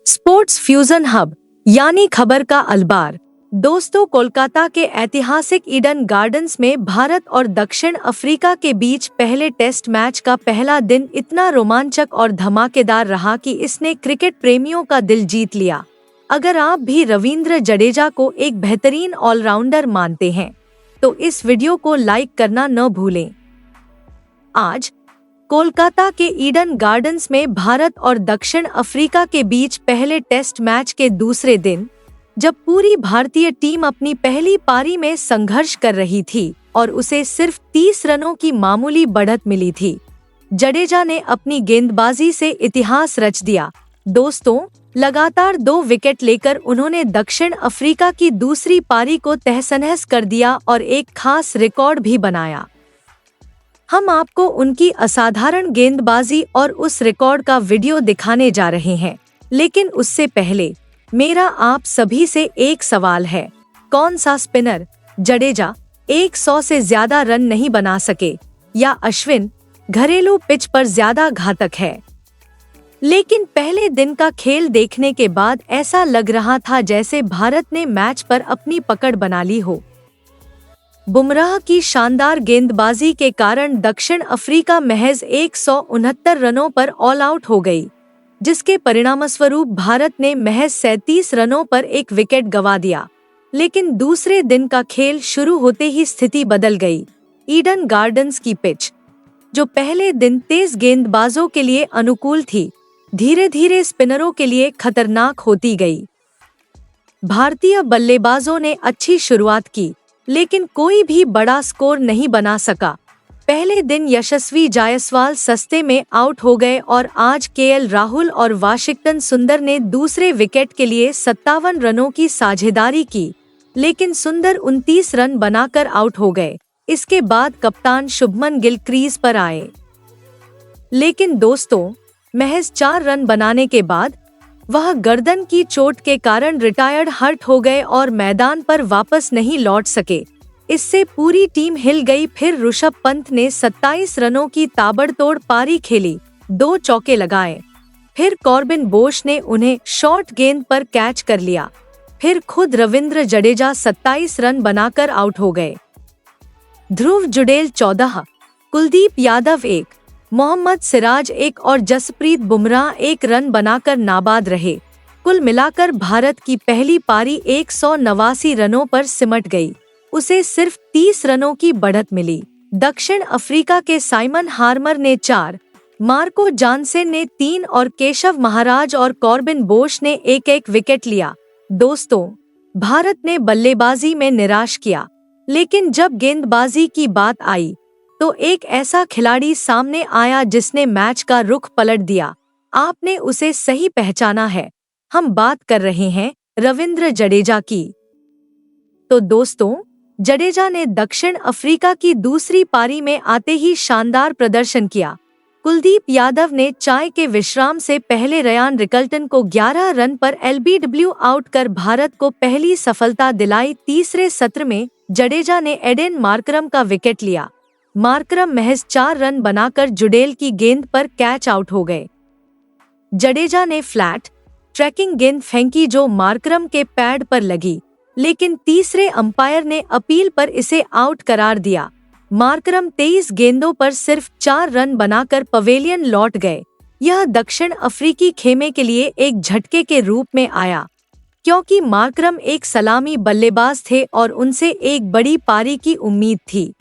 Sports fusion hub यानी खबर का अलबार। दोस्तों, कोलकाता के ऐतिहासिक ईडन गार्डन्स में भारत और दक्षिण अफ्रीका के बीच पहले टेस्ट मैच का पहला दिन इतना रोमांचक और धमाकेदार रहा कि इसने क्रिकेट प्रेमियों का दिल जीत लिया। अगर आप भी रवींद्र जडेजा को एक बेहतरीन ऑलराउंडर मानते हैं तो इस वीडियो को लाइक करना न भूलें। आज कोलकाता के ईडन गार्डन्स में भारत और दक्षिण अफ्रीका के बीच पहले टेस्ट मैच के दूसरे दिन, जब पूरी भारतीय टीम अपनी पहली पारी में संघर्ष कर रही थी और उसे सिर्फ 30 रनों की मामूली बढ़त मिली थी, जडेजा ने अपनी गेंदबाजी से इतिहास रच दिया। दोस्तों, लगातार 2 विकेट लेकर उन्होंने दक्षिण अफ्रीका की दूसरी पारी को तहस-नहस कर दिया और एक खास रिकॉर्ड भी बनाया। हम आपको उनकी असाधारण गेंदबाजी और उस रिकॉर्ड का वीडियो दिखाने जा रहे हैं, लेकिन उससे पहले मेरा आप सभी से एक सवाल है। कौन सा स्पिनर, जडेजा 100 से ज्यादा रन नहीं बना सके या अश्विन घरेलू पिच पर ज्यादा घातक है? लेकिन पहले दिन का खेल देखने के बाद ऐसा लग रहा था जैसे भारत ने मैच पर अपनी पकड़ बना ली हो। बुमराह की शानदार गेंदबाजी के कारण दक्षिण अफ्रीका महज 169 रनों पर ऑल आउट हो गई, जिसके परिणामस्वरूप भारत ने महज 37 रनों पर एक विकेट गंवा दिया। लेकिन दूसरे दिन का खेल शुरू होते ही स्थिति बदल गई। ईडन गार्डन्स की पिच, जो पहले दिन तेज गेंदबाजों के लिए अनुकूल थी, धीरे धीरे स्पिनरों के लिए खतरनाक होती गई। भारतीय बल्लेबाजों ने अच्छी शुरुआत की, लेकिन कोई भी बड़ा स्कोर नहीं बना सका। पहले दिन यशस्वी जायसवाल सस्ते में आउट हो गए और आज केएल राहुल और वाशिंगटन सुंदर ने दूसरे विकेट के लिए 57 रनों की साझेदारी की, लेकिन सुंदर 29 रन बनाकर आउट हो गए। इसके बाद कप्तान शुभमन गिल क्रीज पर आए, लेकिन दोस्तों, महज 4 रन बनाने के बाद वह गर्दन की चोट के कारण रिटायर्ड हर्ट हो गए और मैदान पर वापस नहीं लौट सके। इससे पूरी टीम हिल गई। फिर ऋषभ पंत ने 27 रनों की ताबड़तोड़ पारी खेली, 2 चौके लगाए। फिर कॉर्बिन बोश ने उन्हें शॉर्ट गेंद पर कैच कर लिया। फिर खुद रवींद्र जडेजा 27 रन बनाकर आउट हो गए। ध्रुव जुड़ेल 14, कुलदीप यादव 1, मोहम्मद सिराज 1 और जसप्रीत बुमराह 1 रन बनाकर नाबाद रहे। कुल मिलाकर भारत की पहली पारी 189 रनों पर सिमट गई। उसे सिर्फ 30 रनों की बढ़त मिली। दक्षिण अफ्रीका के साइमन हार्मर ने 4, मार्को जानसेन ने 3 और केशव महाराज और कॉर्बिन बोश ने 1-1 विकेट लिया। दोस्तों, भारत ने बल्लेबाजी में निराश किया, लेकिन जब गेंदबाजी की बात आई तो एक ऐसा खिलाड़ी सामने आया जिसने मैच का रुख पलट दिया। आपने उसे सही पहचाना है, हम बात कर रहे हैं रवींद्र जडेजा की। तो दोस्तों, जडेजा ने दक्षिण अफ्रीका की दूसरी पारी में आते ही शानदार प्रदर्शन किया। कुलदीप यादव ने चाय के विश्राम से पहले रयान रिकल्टन को 11 रन पर एलबीडब्ल्यू आउट कर भारत को पहली सफलता दिलाई। तीसरे सत्र में जडेजा ने एडेन मार्करम का विकेट लिया। मार्करम महज 4 रन बनाकर जुड़ेल की गेंद पर कैच आउट हो गए। जडेजा ने फ्लैट ट्रैकिंग गेंद फेंकी जो मार्करम के पैड पर लगी, लेकिन तीसरे अंपायर ने अपील पर इसे आउट करार दिया। मार्करम 23 गेंदों पर सिर्फ 4 रन बनाकर पवेलियन लौट गए। यह दक्षिण अफ्रीकी खेमे के लिए एक झटके के रूप में आया, क्योंकि मार्करम एक सलामी बल्लेबाज थे और उनसे एक बड़ी पारी की उम्मीद थी।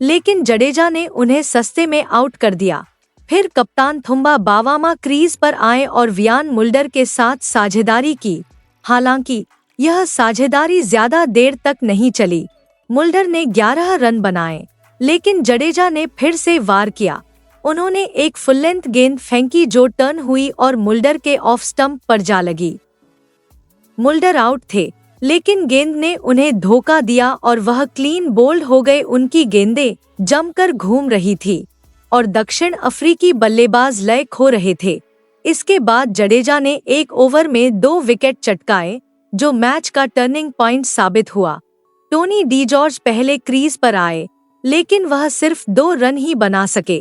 लेकिन जडेजा ने उन्हें सस्ते में आउट कर दिया। फिर कप्तान थुम्बा बावामा क्रीज पर आए और वियान मुल्डर के साथ साझेदारी की। हालांकि यह साझेदारी ज्यादा देर तक नहीं चली। मुल्डर ने 11 रन बनाए, लेकिन जडेजा ने फिर से वार किया। उन्होंने एक फुल लेंथ गेंद फेंकी जो टर्न हुई और मुल्डर के ऑफ स्टंप पर जा लगी। मुल्डर आउट थे, लेकिन गेंद ने उन्हें धोखा दिया और वह क्लीन बोल्ड हो गए। उनकी गेंदें जमकर घूम रही थी और दक्षिण अफ्रीकी बल्लेबाज लय खो रहे थे। इसके बाद जडेजा ने एक ओवर में 2 विकेट चटकाए, जो मैच का टर्निंग पॉइंट साबित हुआ। टोनी डी जॉर्ज पहले क्रीज पर आए, लेकिन वह सिर्फ 2 रन ही बना सके।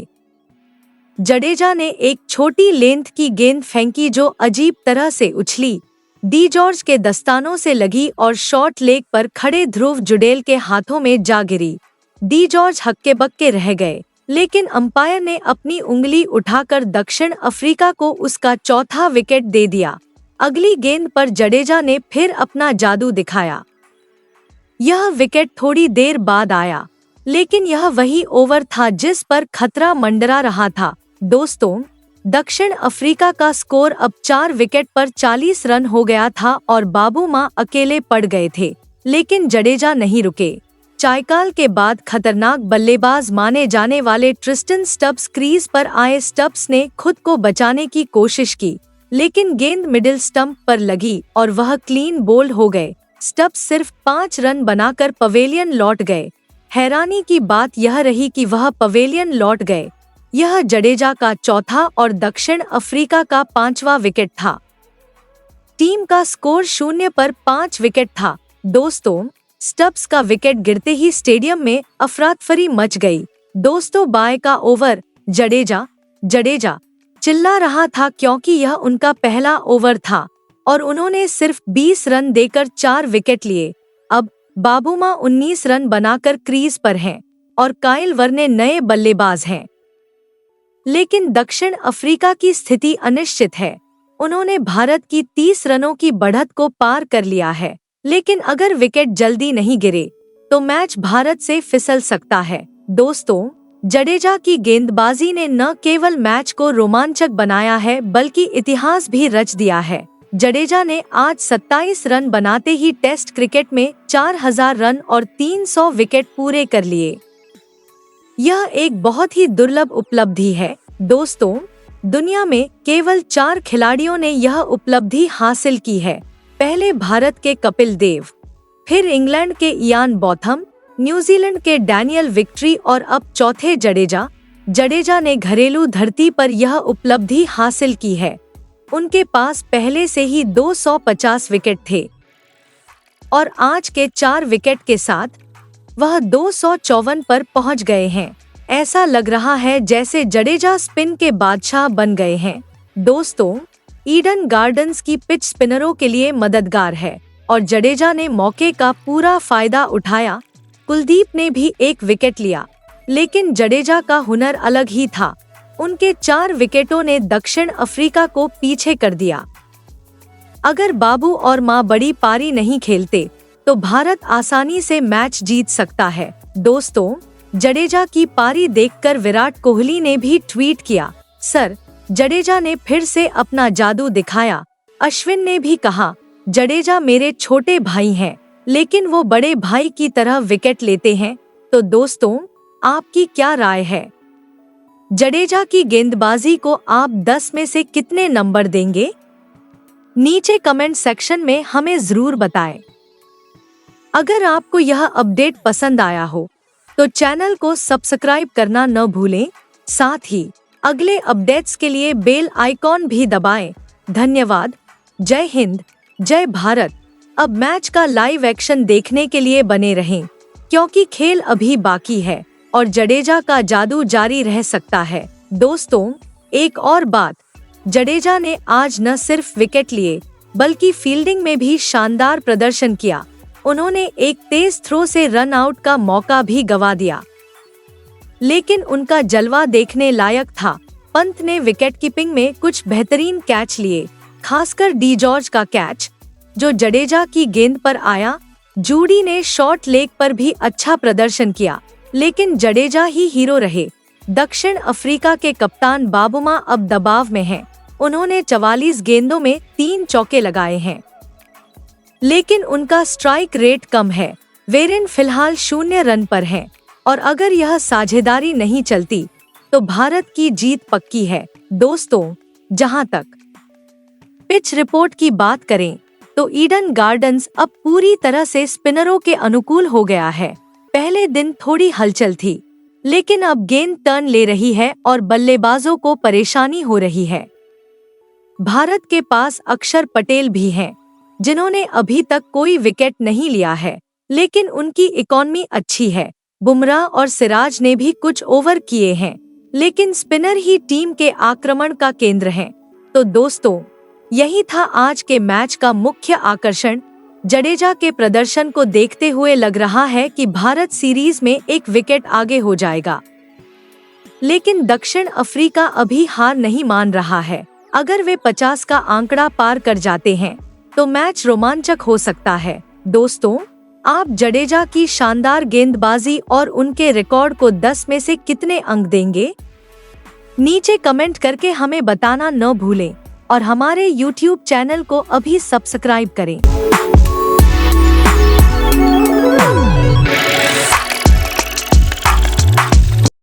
जडेजा ने एक छोटी लेंथ की गेंद फेंकी जो अजीब तरह से उछली, डी जॉर्ज के दस्तानों से लगी और शॉर्ट लेग पर खड़े ध्रुव जुडेल के हाथों में जा गिरी। डी जॉर्ज हक्के बक्के रह गए, लेकिन अंपायर ने अपनी उंगली उठाकर दक्षिण अफ्रीका को उसका चौथा विकेट दे दिया। अगली गेंद पर जडेजा ने फिर अपना जादू दिखाया। यह विकेट थोड़ी देर बाद आया, लेकिन यह वही ओवर था जिस पर खतरा मंडरा रहा था। दोस्तों, दक्षिण अफ्रीका का स्कोर अब 4 विकेट पर 40 रन हो गया था और बाबू मां अकेले पड़ गए थे, लेकिन जडेजा नहीं रुके। चायकाल के बाद खतरनाक बल्लेबाज माने जाने वाले ट्रिस्टन स्टब्स क्रीज पर आए। स्टब्स ने खुद को बचाने की कोशिश की, लेकिन गेंद मिडिल स्टंप पर लगी और वह क्लीन बोल्ड हो गए। स्टब्स सिर्फ 5 रन बनाकर पवेलियन लौट गए। हैरानी की बात यह रही कि वह पवेलियन लौट गए। यह जडेजा का चौथा और दक्षिण अफ्रीका का 5वां विकेट था। टीम का स्कोर 0 पर 5 विकेट था। दोस्तों, स्टब्स का विकेट गिरते ही स्टेडियम में अफरातफरी मच गई। दोस्तों, बाय का ओवर, जडेजा जडेजा चिल्ला रहा था क्योंकि यह उनका पहला ओवर था और उन्होंने सिर्फ 20 रन देकर 4 विकेट लिए। अब बाबूमा 19 रन बनाकर क्रीज पर हैं और काइल वर्ने नए बल्लेबाज हैं। लेकिन दक्षिण अफ्रीका की स्थिति अनिश्चित है। उन्होंने भारत की 30 रनों की बढ़त को पार कर लिया है, लेकिन अगर विकेट जल्दी नहीं गिरे तो मैच भारत से फिसल सकता है। दोस्तों, जडेजा की गेंदबाजी ने न केवल मैच को रोमांचक बनाया है बल्कि इतिहास भी रच दिया है। जडेजा ने आज 27 रन बनाते ही टेस्ट क्रिकेट में 4000 रन और 300 विकेट पूरे कर लिए। यह एक बहुत ही दुर्लभ उपलब्धि है। दोस्तों, दुनिया में केवल 4 खिलाड़ियों ने यह उपलब्धि हासिल की है। पहले भारत के कपिल देव, फिर इंग्लैंड के इयान बॉथम, न्यूजीलैंड के डैनियल विक्ट्री और अब चौथे जडेजा। जडेजा ने घरेलू धरती पर यह उपलब्धि हासिल की है। उनके पास पहले से ही 250 विकेट थे और आज के 4 विकेट के साथ वह 254 पर पहुंच गए हैं। ऐसा लग रहा है जैसे जडेजा स्पिन के बादशाह बन गए हैं। दोस्तों, ईडन गार्डन्स की पिच स्पिनरों के लिए मददगार है और जडेजा ने मौके का पूरा फायदा उठाया। कुलदीप ने भी 1 विकेट लिया, लेकिन जडेजा का हुनर अलग ही था। उनके 4 विकेटों ने दक्षिण अफ्रीका को पीछे कर दिया। अगर बाबू और मां बड़ी पारी नहीं खेलते तो भारत आसानी से मैच जीत सकता है। दोस्तों, जडेजा की पारी देखकर विराट कोहली ने भी ट्वीट किया, सर, जडेजा ने फिर से अपना जादू दिखाया। अश्विन ने भी कहा, जडेजा मेरे छोटे भाई हैं, लेकिन वो बड़े भाई की तरह विकेट लेते हैं। तो दोस्तों, आपकी क्या राय है? जडेजा की गेंदबाजी को आप 10 में से कितने नंबर देंगे? नीचे कमेंट सेक्शन में हमें जरूर बताएं। अगर आपको यह अपडेट पसंद आया हो तो चैनल को सब्सक्राइब करना न भूलें। साथ ही अगले अपडेट्स के लिए बेल आइकॉन भी दबाएं। धन्यवाद। जय हिंद, जय भारत। अब मैच का लाइव एक्शन देखने के लिए बने रहें, क्योंकि खेल अभी बाकी है और जडेजा का जादू जारी रह सकता है। दोस्तों, एक और बात, जडेजा ने आज न सिर्फ विकेट लिए बल्कि फील्डिंग में भी शानदार प्रदर्शन किया। उन्होंने एक तेज थ्रो से रन आउट का मौका भी गंवा दिया, लेकिन उनका जलवा देखने लायक था। पंत ने विकेट कीपिंग में कुछ बेहतरीन कैच लिए, खासकर डी जॉर्ज का कैच जो जडेजा की गेंद पर आया। जूडी ने शॉर्ट लेग पर भी अच्छा प्रदर्शन किया, लेकिन जडेजा ही हीरो रहे। दक्षिण अफ्रीका के कप्तान बाबूमा अब दबाव में हैं। उन्होंने 44 गेंदों में 3 चौके लगाए हैं, लेकिन उनका स्ट्राइक रेट कम है। वेरेन फिलहाल 0 रन पर हैं और अगर यह साझेदारी नहीं चलती तो भारत की जीत पक्की है। दोस्तों, जहां तक पिच रिपोर्ट की बात करें तो ईडन गार्डन्स अब पूरी तरह से स्पिनरों के अनुकूल हो गया है। पहले दिन थोड़ी हलचल थी, लेकिन अब गेंद टर्न ले रही है और बल्लेबाजों को परेशानी हो रही है। भारत के पास अक्षर पटेल भी हैं, जिन्होंने अभी तक कोई विकेट नहीं लिया है, लेकिन उनकी इकॉनमी अच्छी है। बुमराह और सिराज ने भी कुछ ओवर किए हैं। लेकिन स्पिनर ही टीम के आक्रमण का केंद्र हैं। तो दोस्तों, यही था आज के मैच का मुख्य आकर्षण। जडेजा के प्रदर्शन को देखते हुए लग रहा है कि भारत सीरीज में एक विकेट आगे हो जाएगा, लेकिन दक्षिण अफ्रीका अभी हार नहीं मान रहा है। अगर वे 50 का आंकड़ा पार कर जाते हैं तो मैच रोमांचक हो सकता है। दोस्तों, आप जडेजा की शानदार गेंदबाजी और उनके रिकॉर्ड को 10 में से कितने अंक देंगे? नीचे कमेंट करके हमें बताना न भूलें और हमारे YouTube चैनल को अभी सब्सक्राइब करें।